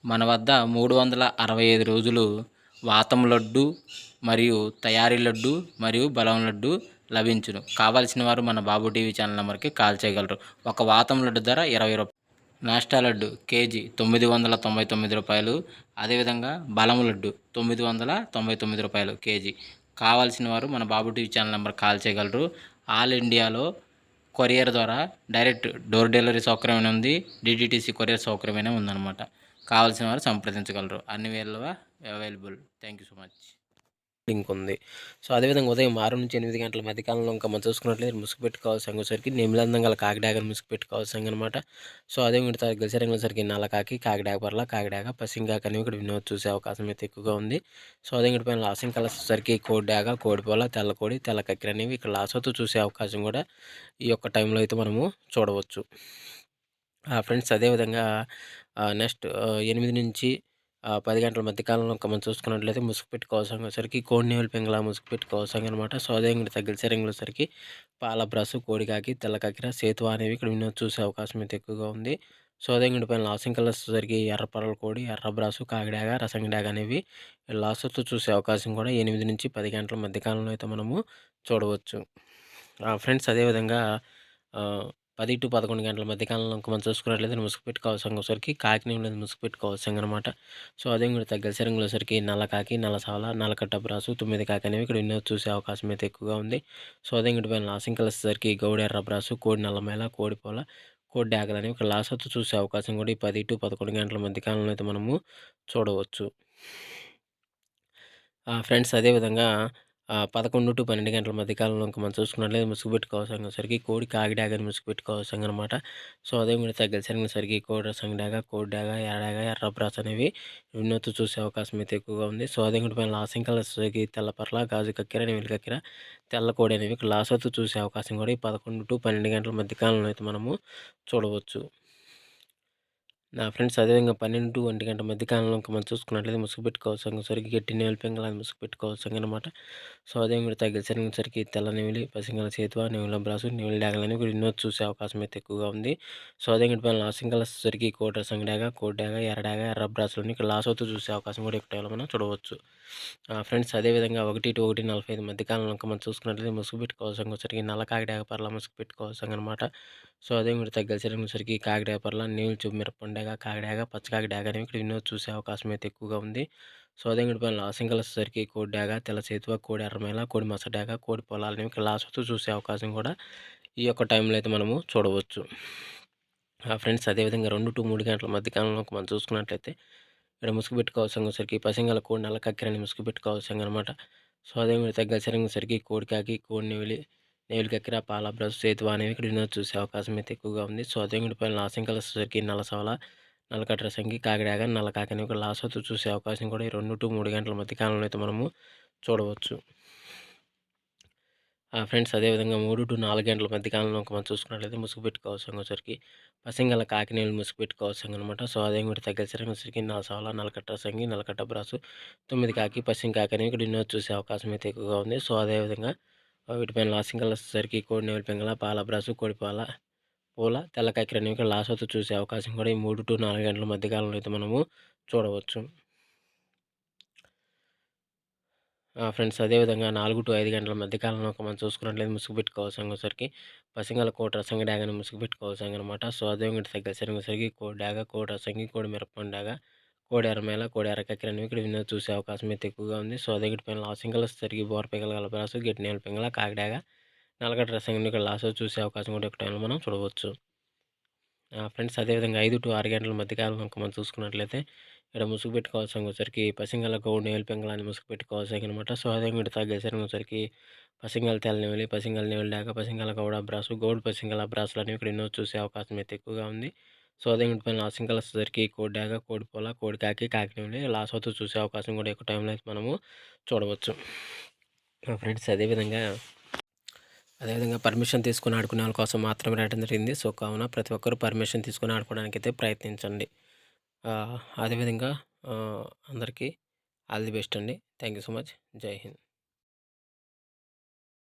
మన వద్ద 365 రోజులు వాతం లడ్డు మరియు తయారీ లడ్డు మరియు బెల్లం లడ్డు లభించును. కావాల్సిన వారు మన బాబు టీవీ ఛానల్ నెంబర్కి కాల్ చేయగలరు. ఒక వాతం లడ్డు ధర రూ. 20. నాస్టా లడ్డు కేజీ రూ. 999. అదేవిధంగా బలం లడ్డు రూ. 999 కేజీ. కావాల్సిన వారు మన బాబు టీవీ ఛానల్ నెంబర్ కాల్ చేయగలరు. ఆల్ ఇండియాలో కొరియర్ ద్వారా డైరెక్ట్ డోర్ డెలివరీ సౌకర్యం ఉంది. డిటిడిసి కొరియర్ సౌకర్యమైన ఉందన్నమాట. కావాల్సిన వారు సంప్రదించగలరు. అన్ని వేళలా available. Thank you so much. Link ఉంది. సో అదేవిధంగా ఉదయం 6 నుంచి 8 గంటల మధ్యకాలంలో ఇంకా మనం చూసుకున్నట్లయితే ముసుగు పెట్టుకోవాల్సి సంగసరికి నిమిలందం గల కాకిడాగని ముసుగు పెట్టుకోవాల్సి అనమాట. సో అదే విడత గెలిసరికి నల్లకాకి కాకిడాగ పర్ల కాకిడాగ పసింగాక అనేవి ఇక్కడ వినోద్ చూసే అవకాశం అయితే ఎక్కువగా ఉంది. సో అదే విడి పైన లాసింగ్ కలర్స్ సరికి కోడిడాగ కోడిపోల తెల్లకోడి తెల్ల కక్కిర అనేవి ఇక్కడ లాసోతో చూసే అవకాశం కూడా ఈ యొక్క టైంలో అయితే మనము చూడవచ్చు. ఫ్రెండ్స్ అదేవిధంగా నెక్స్ట్ 8 నుంచి 10 గంటల మధ్య కాలంలో మనం చూసుకున్నట్లయితే ముసుగు పెట్టుకోవాల్సరికి కోడినేవులు పింగళ ముసుగు పెట్టుకోవాల్సి అనమాట. సో అదే ఇంక తగ్గిన సరికి పాల బ్రష్ కోడికాకి తెల్ల కక్కిర సేతు అనేవి ఇక్కడ వినోద్ చూసే అవకాశం అయితే ఎక్కువగా ఉంది. సో అదే ఇంక పైన లాసింగ్ కలర్స్ సరికి ఎర్ర పరల కోడి ఎర్ర బ్రాసు కాకిడాగ రసంగిడాగ అనేవి లాస్ట్తో చూసే అవకాశం కూడా 8 నుంచి 10 గంటల మధ్య కాలంలో అయితే మనము చూడవచ్చు. ఫ్రెండ్స్ అదేవిధంగా 10 to 11 గంటల మధ్య కాలంలో మనం చూసుకున్నట్లయితే ముసుగు పెట్టుకోవాల్సరికి కాకినేవులు ముసుగు పెట్టుకోవాల్సి అనమాట. సో అదే కూడా తగ్గల సరికి నల్ల కాకి నల్ల సాల నల్లకట్ట బ్రాసు 9 కాకి అనేవి ఇక్కడ వినోద్ చూసే అవకాశం అయితే ఎక్కువగా ఉంది. సో అదే ఇంకటి పైన లాసింగ్ కలర్స్ సరికి గౌడ ఎర్ర బ్రాసు కోడి నల్లమేల కోడిపోల కోడి డాగలు అనేవి ఇక్కడ లాస్ట్ చూసే అవకాశం కూడా ఈ 10 to 11 గంటల మధ్య కాలంలో అయితే మనము చూడవచ్చు. ఫ్రెండ్స్ అదేవిధంగా 11 to 12 గంటల మధ్య కాలంలో ఇంకా మనం చూసుకున్నట్లయితే ముసుగు పెట్టుకోవాల్సరికి కోడి కాకిడాగని ముసుగు పెట్టుకోవాల్సింది అనమాట. సో అదే కూడా తగ్గసరికి కోడి రసంగిడాగ కోడి డాగ ఎర్రడాగ ఎర్ర బ్రాస్ అనేవి వినోద్ చూసే అవకాశం అయితే ఎక్కువగా ఉంది. సో అదే కూడా పైన లాసింగ్ కలర్స్కి తెల్లపర్ల గాజు కక్కిర నీళ్ళు కక్కిర తెల్ల కోడి అనేవి ఇక్కడ లాస్ట్ చూసే అవకాశం కూడా ఈ 11 to 12 గంటల మధ్య కాలంలో అయితే మనము చూడవచ్చు. నా ఫ్రెండ్స్ అదేవిధంగా 12 to 1 గంట మధ్య కాలంలో ఇంకా మనం చూసుకున్నట్లయితే ముసుగు పెట్టుకోవాల్సరికి గట్టి నేల పింగళ ముసుగు పెట్టుకోవాల్సి అనమాట. సో అదే కూడా తగ్గిసరికి తెల్ల నెమిలి పసింగల చేతువ నెమిల బ్రాసు నెమిలి డాగలని కూడా వినోద్ చూసే అవకాశం అయితే ఎక్కువగా ఉంది. సో అదే కూడా పైన లాసింగ్ కలర్స్ సరికి కోట సంగడాగ కోడ్డాగ ఎర్రడాగ ఎర్ర బ్రాసులని ఇక్కడ లాస్ అవుతూ చూసే అవకాశం కూడా ఇక్కడ మనం చూడవచ్చు. ఫ్రెండ్స్ అదేవిధంగా 1 to 1:45 మధ్య కాలంలో ఇంకా మనం చూసుకున్నట్లయితే ముసుగు పెట్టుకోవాల్సరికి నల్ల కాకిడాగ పర్ల ముసుగు పెట్టుకోవాల్సి అనమాట. సో అదే కూడా తగ్గసరికి కాకిడాగ పర్ల నీళ్ళు చూపు మిరపండాగ కాకిడాగ పచ్చకాకి డాగ అనేవి ఇక్కడ వినోద్ చూసే అవకాశం అయితే ఎక్కువగా ఉంది. సో అదే కూడా పైన లాసింగ్ కలర్స్ సరికి కోడి డాగ తెల్ల చేతువ కోడి ఎర్రమేల కోడి మసడాగ కోడి పొలాలని ఇక్కడ లాస్ట్ చూసే అవకాశం కూడా ఈ యొక్క టైంలో అయితే మనము చూడవచ్చు. ఫ్రెండ్స్ అదేవిధంగా 2 to 3 గంటల మధ్య కాలంలో మనం చూసుకున్నట్లయితే ఇక్కడ ముసుగు పెట్టుకోవాల్సరికి పసింగల కోడి నల్ల కక్కిరని ముసుగు పెట్టుకోవాల్సి అనమాట. సో అదే మీరు తగ్గసరికి కోడి కాకి కోడి నెవిలి కక్కిర పాల బ్రష్ సేతువ అనేవి ఇక్కడ వినోద్ చూసే అవకాశం అయితే ఎక్కువగా ఉంది. సో అదే కూడా పైన లాసింగ్ కలర్స్ సరికి నల్ల సవల నల్లకట్ట రసంగి కాకిడాగ నల్ల కాకి అనేవి ఇక్కడ లాస్ట్ చూసే అవకాశం కూడా ఈ 2 to 3 గంటల మధ్య కాలంలో అయితే మనము చూడవచ్చు. ఫ్రెండ్స్ అదేవిధంగా 3 to 4 గంటల మధ్య కాలంలో మనం చూసుకున్నట్లయితే ముసుగు పెట్టుకోవాల్సరికి పసింగల కాకినేలు ముసుగు పెట్టుకోవాల్సి అనమాట. సో అదే కూడా తగ్గసరికి నా సాల నల్లకట్ట సంగి నల్లకట్ట బ్రాసు 9 కాకి పసింగ్ కాకి అనేవి ఇక్కడ వినోద్ చూసే అవకాశం అయితే ఎక్కువగా ఉంది. సో అదేవిధంగా వీటిపైన లాసింగ్ కలర్సరికి కోడి నేవుల పింగళ పాల బ్రాసు కోడి పూల తెల్ల కాకిర అనేవి ఇక్కడ లాస్ట్ అవుతూ చూసే అవకాశం కూడా ఈ 3 to 4 గంటల మధ్య కాలంలో అయితే మనము చూడవచ్చు. ఫ్రెండ్స్ అదేవిధంగా 4 to 5 గంటల మధ్య కాలంలో మనం చూసుకున్నట్లయితే ముసుగు పెట్టుకోవాల్సరికి పసింగల కోట రసంగి డాగని ముసుగు పెట్టుకోవాల్సి అనమాట. సో అదే ఇంకటి తగ్గసరికి కోడి డాగ కోడి రసంగి కోడి మిరపండు డాగ కోడి ఎర్రమేల కోడి ఎర్రకక్కిర అనేవి ఇక్కడ వినోద్ చూసే అవకాశం అయితే ఎక్కువగా ఉంది. సో అదే ఇటు పైన లాసింగ్ కలర్స్ సరికి బోర పింగళ గలపరాసు గట్టి నేల పింగళ కాకిడాగ నల్లగడ్డ రసంగిని ఇక్కడ లాస్ట్ చూసే అవకాశం కూడా ఒక టైంలో మనం చూడవచ్చు. ఫ్రెండ్స్ అదేవిధంగా 5 to 6 గంటల మధ్య కాలంలో మనం చూసుకున్నట్లయితే ఇక్కడ ముసుగు పెట్టుకోవాల్సరికి పసింగల గౌడు నేల పింగళాన్ని ముసుగు పెట్టుకోవాల్సి అనమాట. సో అదే ఇక్కడ తగ్గసరికి పసింగల తెల్ల నెమిలి పసింగల నెమిలి డాగ పసింగల గౌడ బ్రాసు గౌడు పసింగల బ్రాసులు అనేవి ఇక్కడ ఎన్నో చూసే అవకాశం అయితే ఎక్కువగా ఉంది. సో అదే ఇంటి పైన లాసింగ్ కలర్స్ సరికి కోడి డాగ కోడి పొల కోడి కాకి కాకి నెమిలి లాస్ట్ అవుతూ చూసే అవకాశం కూడా ఎక్కువ టైంలో అయితే మనము చూడవచ్చు. ఫ్రెండ్స్ అదేవిధంగా పర్మిషన్ తీసుకుని ఆడుకునే వాళ్ళ కోసం మాత్రమే రాయడం జరిగింది. సో కావున ప్రతి ఒక్కరు పర్మిషన్ తీసుకుని ఆడుకోవడానికి అయితే ప్రయత్నించండి. అదేవిధంగా అందరికీ ఆల్ ది బెస్ట్ అండి. Thank you so much. జై హింద్.